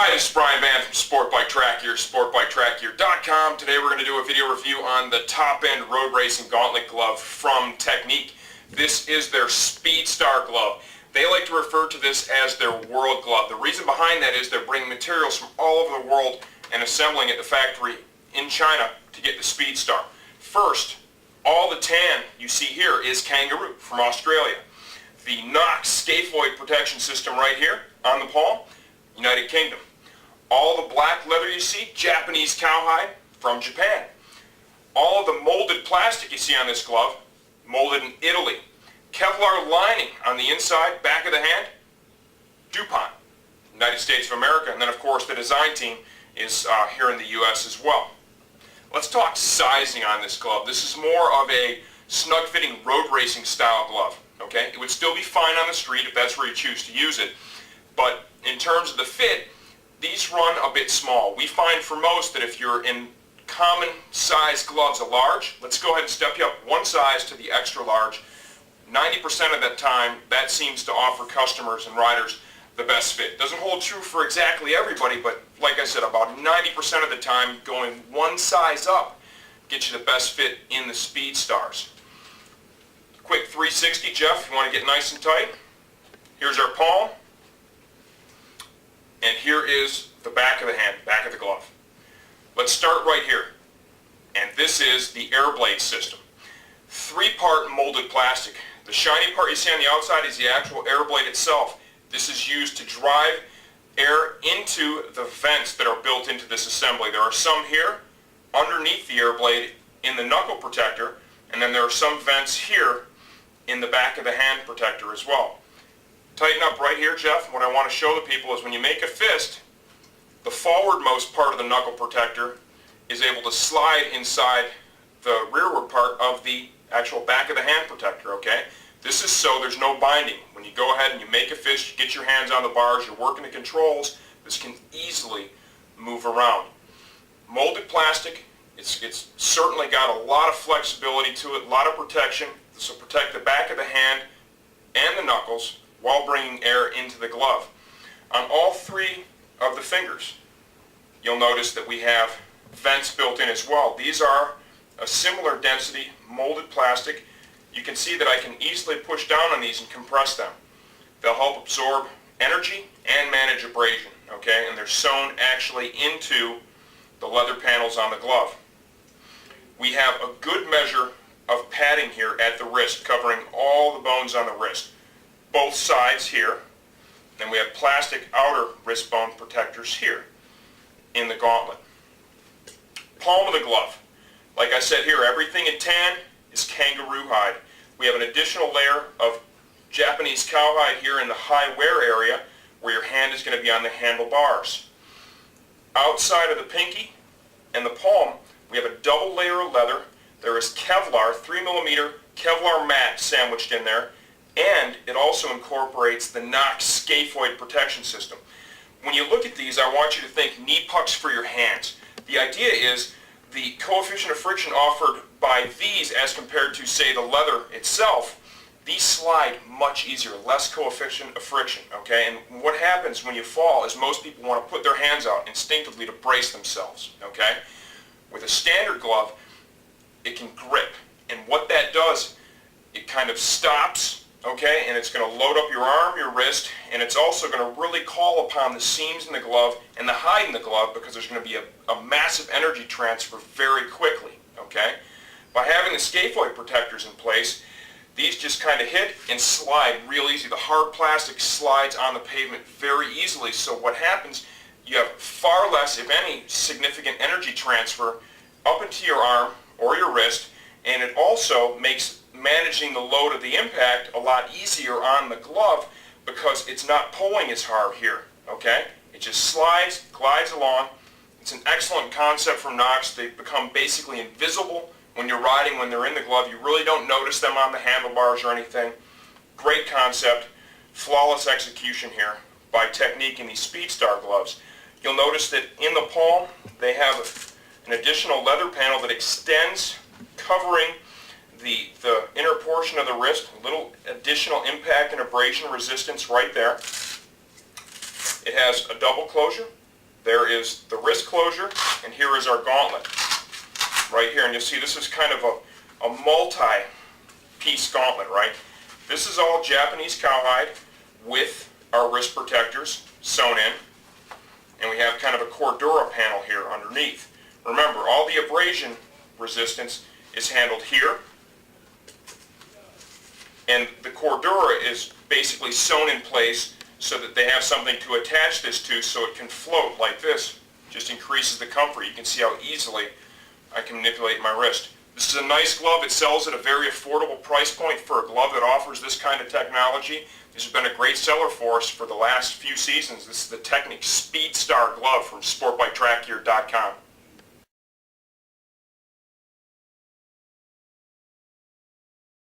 Hi, this is Brian Van from Sport Bike Track Gear, sportbiketrackgear.com. Today we're going to do a video review on the top-end road racing gauntlet glove from Teknic. This is their Speedstar glove. They like to refer to this as their world glove. The reason behind that is they're bringing materials from all over the world and assembling at the factory in China to get the Speedstar. First, all the tan you see here is kangaroo from Australia. The Knox scaphoid protection system right here on the palm, United Kingdom. All the black leather you see, Japanese cowhide from Japan. All of the molded plastic you see on this glove, molded in Italy. Kevlar lining on the inside, back of the hand, DuPont, United States of America. And then of course the design team is here in the US as well. Let's talk sizing on this glove. This is more of a snug fitting road racing style glove. Okay? It would still be fine on the street if that's where you choose to use it. But in terms of the fit, these run a bit small. We find for most that if you're in common size gloves, a large, let's go ahead and step you up one size to the extra large. 90% of that time, that seems to offer customers and riders the best fit. Doesn't hold true for exactly everybody, but like I said, about 90% of the time, going one size up gets you the best fit in the Speedstars. Quick 360, Jeff, if you want to get nice and tight. Here's our palm. And here is the back of the hand, back of the glove. Let's start right here. And this is the air blade system. Three-part molded plastic. The shiny part you see on the outside is the actual air blade itself. This is used to drive air into the vents that are built into this assembly. There are some here underneath the air blade in the knuckle protector, and then there are some vents here in the back of the hand protector as well. Tighten up right here, Jeff. What I want to show the people is when you make a fist, the forwardmost part of the knuckle protector is able to slide inside the rearward part of the actual back of the hand protector, okay? This is so there's no binding. When you go ahead and you make a fist, you get your hands on the bars, you're working the controls, this can easily move around. Molded plastic, it's certainly got a lot of flexibility to it, a lot of protection. This will protect the back of the hand and the knuckles while bringing air into the glove. On all three of the fingers, you'll notice that we have vents built in as well. These are a similar density molded plastic. You can see that I can easily push down on these and compress them. They'll help absorb energy and manage abrasion, okay? And they're sewn actually into the leather panels on the glove. We have a good measure of padding here at the wrist, covering all the bones on the wrist. Both sides here. Then we have plastic outer wrist bone protectors here in the gauntlet. Palm of the glove. Like I said here, everything in tan is kangaroo hide. We have an additional layer of Japanese cowhide here in the high wear area where your hand is going to be on the handlebars. Outside of the pinky and the palm, we have a double layer of leather. There is Kevlar, 3mm Kevlar mat sandwiched in there. And it also incorporates the Knox scaphoid protection system. When you look at these, I want you to think knee pucks for your hands. The idea is the coefficient of friction offered by these as compared to, say, the leather itself, these slide much easier, less coefficient of friction, okay? And what happens when you fall is most people want to put their hands out instinctively to brace themselves, okay? With a standard glove, it can grip. And what that does, it kind of stops, okay, and it's going to load up your arm, your wrist, and it's also going to really call upon the seams in the glove and the hide in the glove because there's going to be a massive energy transfer very quickly, okay? By having the scaphoid protectors in place, these just kind of hit and slide real easy. The hard plastic slides on the pavement very easily, so what happens, you have far less, if any, significant energy transfer up into your arm or your wrist, and it also makes managing the load of the impact a lot easier on the glove because it's not pulling as hard here, okay? It just slides, glides along. It's an excellent concept from Knox. They become basically invisible when you're riding, when they're in the glove. You really don't notice them on the handlebars or anything. Great concept, flawless execution here by Teknic in these Speedstar gloves. You'll notice that in the palm they have an additional leather panel that extends, covering the inner portion of the wrist, a little additional impact and abrasion resistance right there. It has a double closure there is the wrist closure, and here is our gauntlet right here. And you'll see this is kind of a multi-piece gauntlet, right? This is all Japanese cowhide with our wrist protectors sewn in, and we have kind of a Cordura panel here underneath. Remember, all the abrasion resistance is handled here, and the Cordura is basically sewn in place so that they have something to attach this to so it can float like this. Just increases the comfort. You can see how easily I can manipulate my wrist. This is a nice glove. It sells at a very affordable price point for a glove that offers this kind of technology. This has been a great seller for us for the last few seasons. This is the Teknic Speedstar glove from sportbiketrackgear.com.